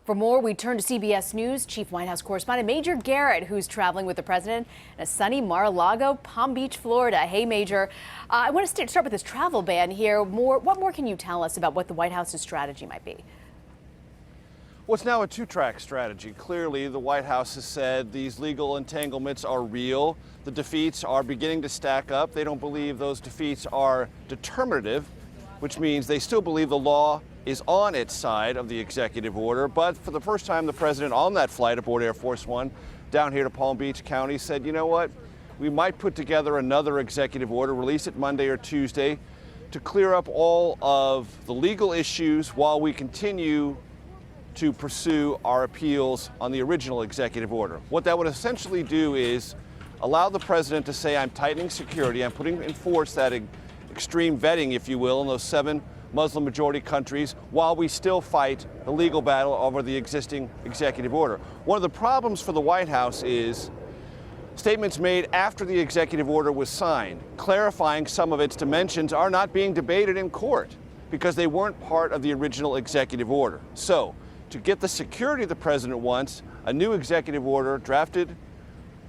For more, we turn to CBS News Chief White House correspondent Major Garrett, who's traveling with the president in a sunny Mar-a-Lago, Palm Beach, Florida. Hey, Major. I want to start with this travel ban here. What more can you tell us about what the White House's strategy might be? Well, it's now a two-track strategy. Clearly, the White House has said these legal entanglements are real. The defeats are beginning to stack up. They don't believe those defeats are determinative, which means they still believe the law is on its side of the executive order. But for the first time, the president on that flight aboard Air Force One down here to Palm Beach County said, you know what, we might put together another executive order, release it Monday or Tuesday, to clear up all of the legal issues while we continue to pursue our appeals on the original executive order. What that would essentially do is allow the president to say, I'm tightening security, I'm putting in force that extreme vetting, if you will, in those 7 Muslim majority countries while we still fight the legal battle over the existing executive order. One of the problems for the White House is statements made after the executive order was signed, clarifying some of its dimensions, are not being debated in court because they weren't part of the original executive order. So, to get the security the president wants, a new executive order drafted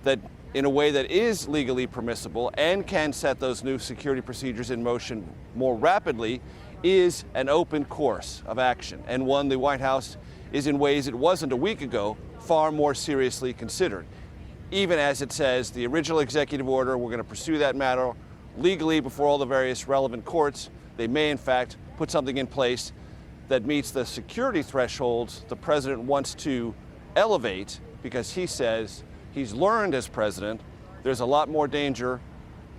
that in a way that is legally permissible and can set those new security procedures in motion more rapidly is an open course of action, and one the White House is, in ways it wasn't a week ago, far more seriously considered. Even as it says, the original executive order, we're going to pursue that matter legally before all the various relevant courts. They may, in fact, put something in place that meets the security thresholds the president wants to elevate, because he says he's learned as president there's a lot more danger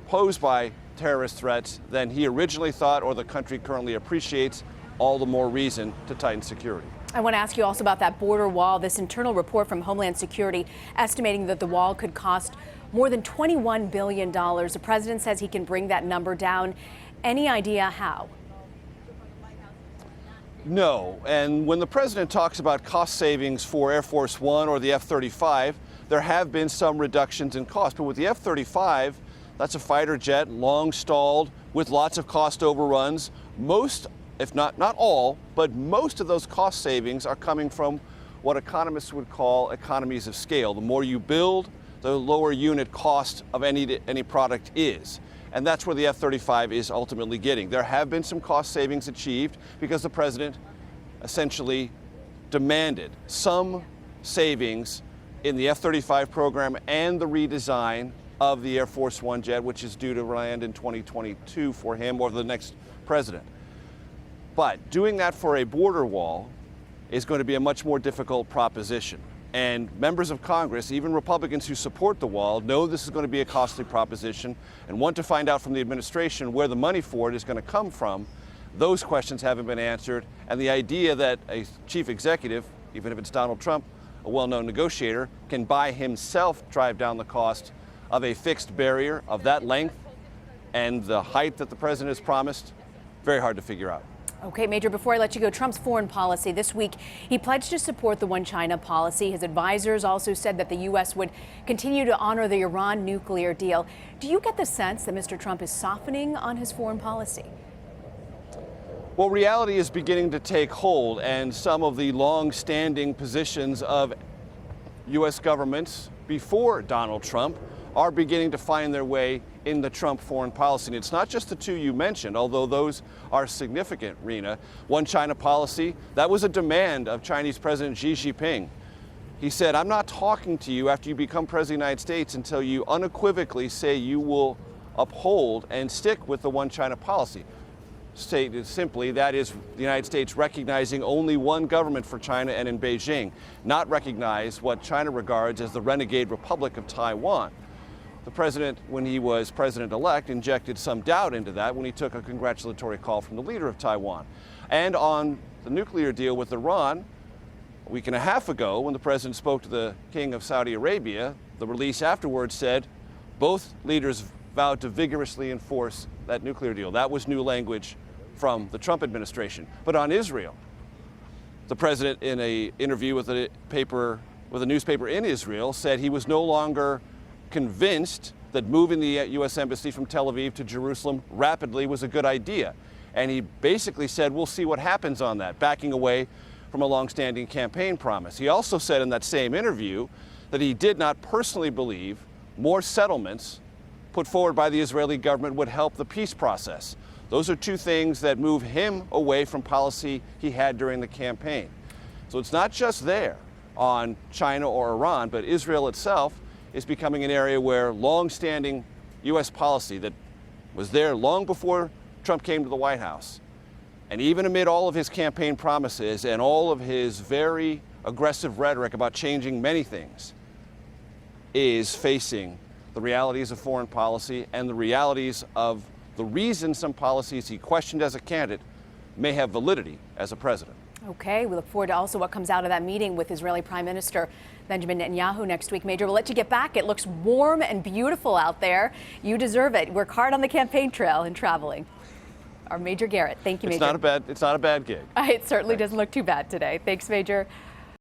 posed by terrorist threats than he originally thought or the country currently appreciates. All the more reason to tighten security. I want to ask you also about that border wall. This internal report from Homeland Security estimating that the wall could cost more than $21 billion. The president says he can bring that number down. Any idea how? No, and when the president talks about cost savings for Air Force One or the F-35, there have been some reductions in cost. But with the F-35, that's a fighter jet, long stalled, with lots of cost overruns. Most, if not all, but most of those cost savings are coming from what economists would call economies of scale. The more you build, the lower unit cost of any product is. And that's where the F-35 is ultimately getting. There have been some cost savings achieved because the president essentially demanded some savings in the F-35 program and the redesign of the Air Force One jet, which is due to land in 2022 for him or the next president. But doing that for a border wall is going to be a much more difficult proposition. And members of Congress, even Republicans who support the wall, know this is going to be a costly proposition and want to find out from the administration where the money for it is going to come from. Those questions haven't been answered. And the idea that a chief executive, even if it's Donald Trump, a well-known negotiator, can by himself drive down the cost of a fixed barrier of that length and the height that the president has promised, very hard to figure out. Okay, Major, before I let you go, Trump's foreign policy this week, he pledged to support the One China policy. His advisors also said that the U.S. would continue to honor the Iran nuclear deal. Do you get the sense that Mr. Trump is softening on his foreign policy? Well, reality is beginning to take hold, and some of the long-standing positions of U.S. governments before Donald Trump are beginning to find their way in the Trump foreign policy. And it's not just the two you mentioned, although those are significant, Rena. One China policy, that was a demand of Chinese President Xi Jinping. He said, I'm not talking to you after you become President of the United States until you unequivocally say you will uphold and stick with the One China policy. Stated simply, that is the United States recognizing only one government for China and in Beijing, not recognize what China regards as the renegade Republic of Taiwan. The president, when he was president-elect, injected some doubt into that when he took a congratulatory call from the leader of Taiwan. And on the nuclear deal with Iran, a week and a half ago, when the president spoke to the King of Saudi Arabia, the release afterwards said both leaders vowed to vigorously enforce that nuclear deal. That was new language from the Trump administration. But on Israel, the president, in an interview with a newspaper in Israel, said he was no longer convinced that moving the U.S. Embassy from Tel Aviv to Jerusalem rapidly was a good idea. And he basically said, we'll see what happens on that, backing away from a longstanding campaign promise. He also said in that same interview that he did not personally believe more settlements put forward by the Israeli government would help the peace process. Those are two things that move him away from policy he had during the campaign. So it's not just there on China or Iran, but Israel itself is becoming an area where long-standing U.S. policy that was there long before Trump came to the White House, and even amid all of his campaign promises and all of his very aggressive rhetoric about changing many things, is facing the realities of foreign policy and the realities of the reason some policies he questioned as a candidate may have validity as a president. Okay, we look forward to also what comes out of that meeting with Israeli Prime Minister Benjamin Netanyahu next week. Major, we'll let you get back. It looks warm and beautiful out there. You deserve it. Work hard on the campaign trail and traveling. Our Major Garrett. Thank you, Major. It's not a bad gig. It certainly doesn't look too bad today. Thanks, Major.